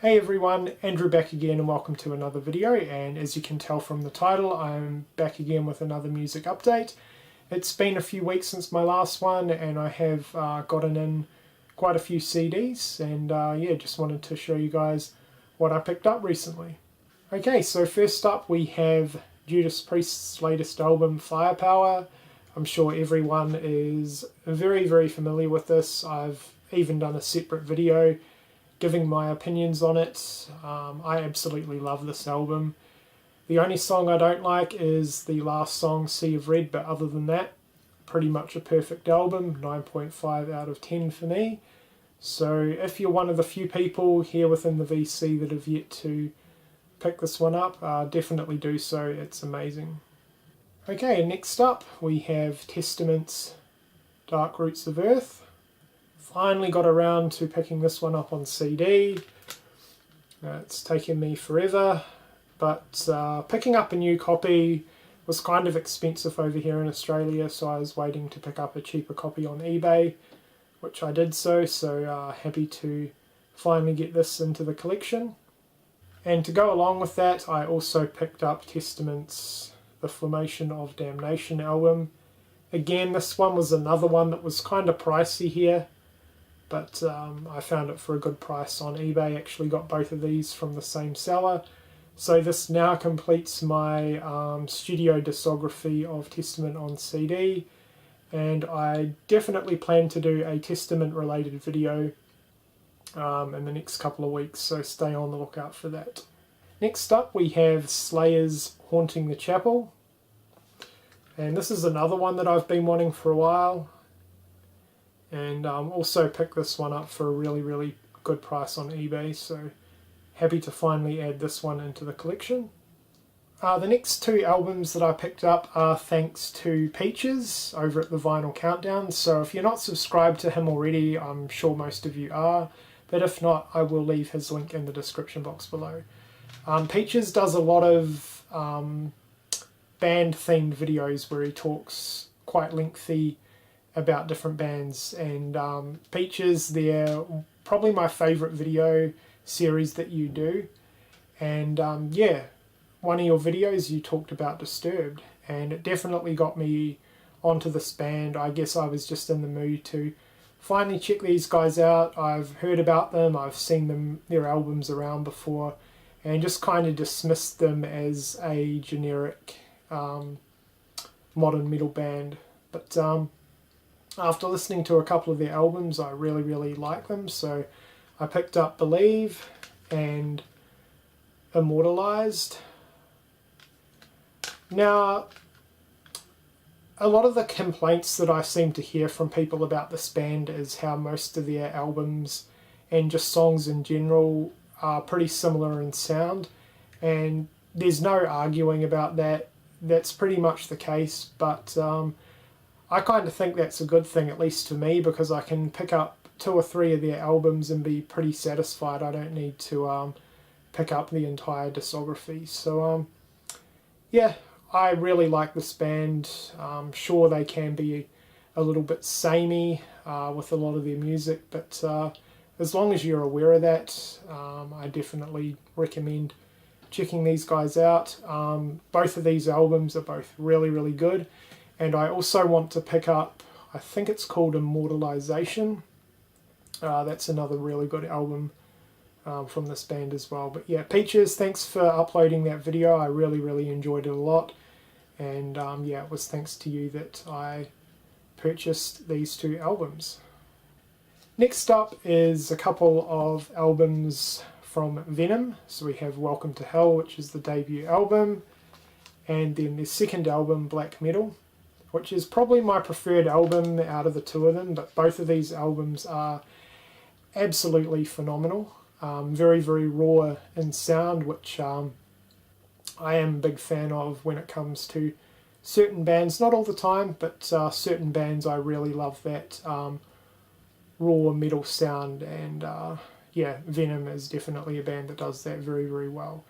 Hey everyone, Andrew back again and welcome to another video, and as you can tell from the title, I'm back again with another music update. It's been a few weeks since my last one and I have gotten in quite a few CDs and yeah, just wanted to show you guys what I picked up recently. Okay, so first up we have Judas Priest's latest album, Firepower. I'm sure everyone is very familiar with this. I've even done a separate video giving my opinions on it. I absolutely love this album. The only song I don't like is the last song, Sea of Red, but other than that, pretty much a perfect album, 9.5 out of 10 for me. So if you're one of the few people here within the VC that have yet to pick this one up, definitely do so, it's amazing. Okay, next up we have Testament's Dark Roots of Earth. Finally got around to picking this one up on CD. It's taken me forever, but picking up a new copy was kind of expensive over here in Australia, so I was waiting to pick up a cheaper copy on eBay, which I did so happy to finally get this into the collection. And to go along with that, I also picked up Testament's The Formation of Damnation album. Again, this one was another one that was kind of pricey here, but I found it for a good price on eBay. Actually got both of these from the same seller. So this now completes my studio discography of Testament on CD, and I definitely plan to do a Testament related video in the next couple of weeks, so stay on the lookout for that. Next up we have Slayer's Haunting the Chapel, and this is another one that I've been wanting for a while. And also picked this one up for a really good price on eBay, so happy to finally add this one into the collection. The next two albums that I picked up are thanks to Peaches over at the Vinyl Countdown, so if you're not subscribed to him already, I'm sure most of you are, but if not, I will leave his link in the description box below. Peaches does a lot of band-themed videos where he talks quite lengthy about different bands, and Peaches, they're probably my favourite video series that you do. And yeah, one of your videos you talked about Disturbed, and it definitely got me onto this band. I guess I was just in the mood to finally check these guys out. I've heard about them, I've seen their albums around before, and just kind of dismissed them as a generic modern metal band. But after listening to a couple of their albums, I really like them, so I picked up Believe and Immortalized. Now, a lot of the complaints that I seem to hear from people about this band is how most of their albums and just songs in general are pretty similar in sound, and there's no arguing about that. That's pretty much the case, but I kind of think that's a good thing, at least for me, because I can pick up 2 or 3 of their albums and be pretty satisfied. I don't need to pick up the entire discography. So yeah, I really like this band. I'm sure they can be a little bit samey with a lot of their music, but as long as you're aware of that, I definitely recommend checking these guys out. Both of these albums are both really good. And I also want to pick up, I think it's called Immortalization. That's another really good album from this band as well. But yeah, Peaches, thanks for uploading that video. I really enjoyed it a lot. And yeah, it was thanks to you that I purchased these 2 albums. Next up is a couple of albums from Venom. So we have Welcome to Hell, which is the debut album, and then their second album, Black Metal, which is probably my preferred album out of the 2 of them, but both of these albums are absolutely phenomenal. Very raw in sound, which I am a big fan of when it comes to certain bands. Not all the time, but certain bands I really love that raw metal sound, and yeah, Venom is definitely a band that does that very well.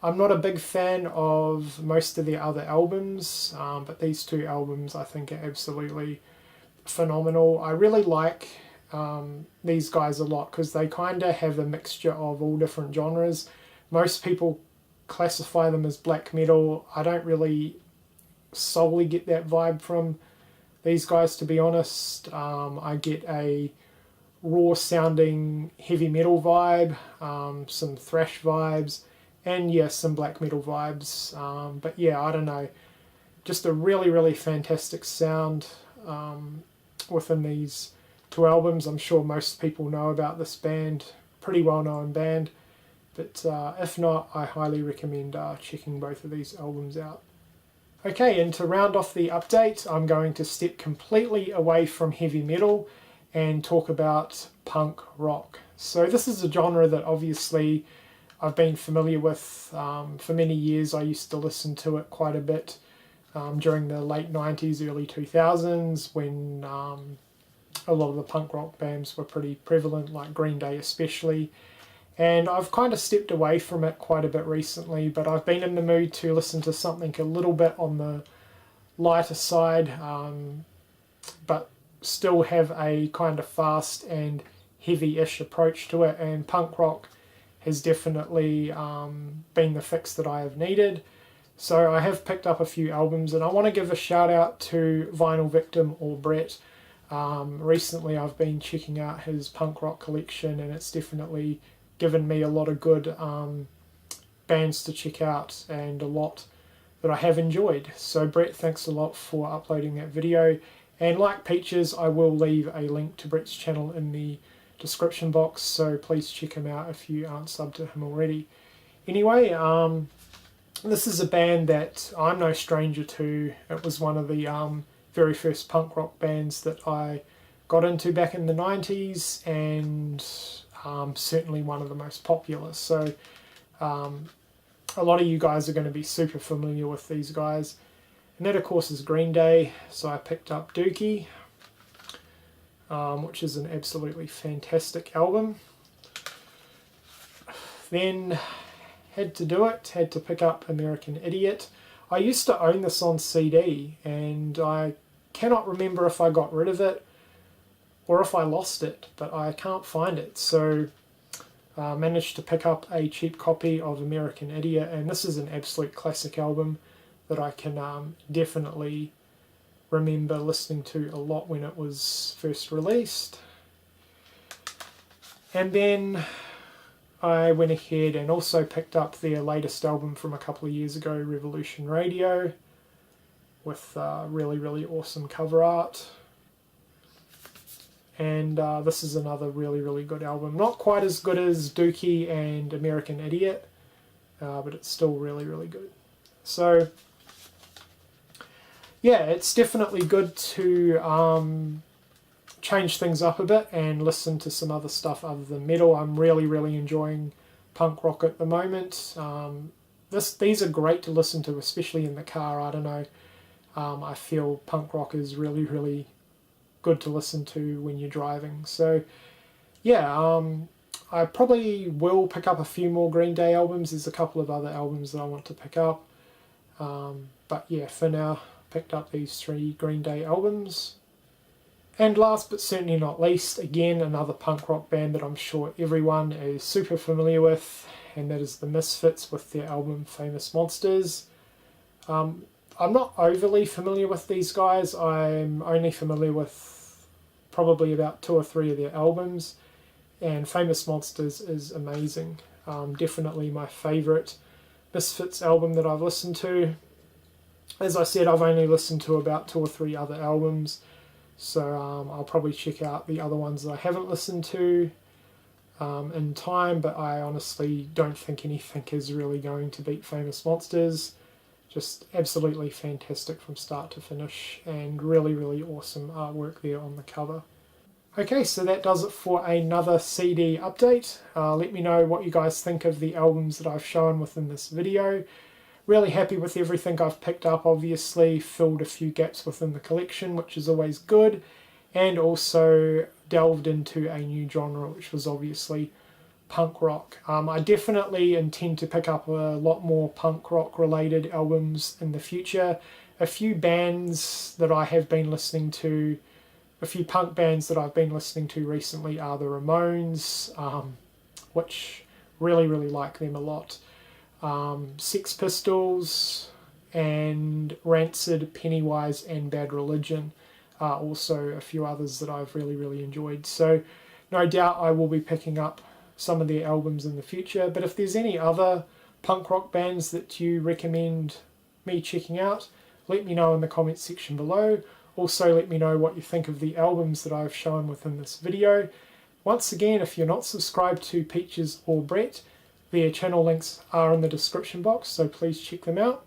I'm not a big fan of most of their other albums, but these 2 albums I think are absolutely phenomenal. I really like these guys a lot because they kind of have a mixture of all different genres. Most people classify them as black metal. I don't really solely get that vibe from these guys, to be honest. I get a raw sounding heavy metal vibe, some thrash vibes, and yes, some black metal vibes. But yeah, I don't know, just a really fantastic sound within these two albums. I'm sure most people know about this band, pretty well known band, but if not, I highly recommend checking both of these albums out. Okay, and to round off the update, I'm going to step completely away from heavy metal and talk about punk rock. So this is a genre that obviously I've been familiar with for many years. I used to listen to it quite a bit during the late 90s, early 2000s, when a lot of the punk rock bands were pretty prevalent, like Green Day especially. And I've kind of stepped away from it quite a bit recently, but I've been in the mood to listen to something a little bit on the lighter side, but still have a kind of fast and heavy-ish approach to it, and punk rock has definitely been the fix that I have needed. So I have picked up a few albums, and I want to give a shout out to Vinyl Victim, or Brett. Recently I've been checking out his punk rock collection, and it's definitely given me a lot of good bands to check out and a lot that I have enjoyed. So Brett, thanks a lot for uploading that video. And like Peaches, I will leave a link to Brett's channel in the description box, so please check him out if you aren't subbed to him already. Anyway, this is a band that I'm no stranger to. It was one of the very first punk rock bands that I got into back in the 90s, and certainly one of the most popular. So a lot of you guys are going to be super familiar with these guys. And that of course is Green Day. So I picked up Dookie, which is an absolutely fantastic album. Then had to pick up American Idiot. I used to own this on CD, and I cannot remember if I got rid of it or if I lost it, but I can't find it. So I managed to pick up a cheap copy of American Idiot, and this is an absolute classic album that I can definitely remember listening to a lot when it was first released. And then I went ahead and also picked up their latest album from a couple of years ago, Revolution Radio, with really awesome cover art. And this is another really good album. Not quite as good as Dookie and American Idiot, but it's still really good. So yeah, it's definitely good to change things up a bit and listen to some other stuff other than metal. I'm really enjoying punk rock at the moment. These are great to listen to, especially in the car. I don't know. I feel punk rock is really good to listen to when you're driving. So yeah, I probably will pick up a few more Green Day albums. There's a couple of other albums that I want to pick up. But yeah, for now, picked up these 3 Green Day albums. And last but certainly not least, again, another punk rock band that I'm sure everyone is super familiar with, and that is the Misfits with their album Famous Monsters. I'm not overly familiar with these guys. I'm only familiar with probably about 2 or 3 of their albums, and Famous Monsters is amazing. Definitely my favourite Misfits album that I've listened to. As I said, I've only listened to about 2 or 3 other albums, so I'll probably check out the other ones that I haven't listened to in time, but I honestly don't think anything is really going to beat Famous Monsters. Just absolutely fantastic from start to finish, and really awesome artwork there on the cover. Okay, so that does it for another CD update. Let me know what you guys think of the albums that I've shown within this video. Really happy with everything I've picked up, obviously. Filled a few gaps within the collection, which is always good. And also delved into a new genre, which was obviously punk rock. I definitely intend to pick up a lot more punk rock related albums in the future. A few bands that I have been listening to A few punk bands that I've been listening to recently are the Ramones, which really like them a lot. Sex Pistols and Rancid, Pennywise and Bad Religion are also a few others that I've really enjoyed. So no doubt I will be picking up some of their albums in the future, but if there's any other punk rock bands that you recommend me checking out, let me know in the comments section below. Also let me know what you think of the albums that I've shown within this video. Once again, if you're not subscribed to Peaches or Brett, their channel links are in the description box, so please check them out.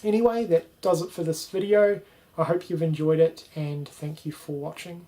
Anyway, that does it for this video. I hope you've enjoyed it, and thank you for watching.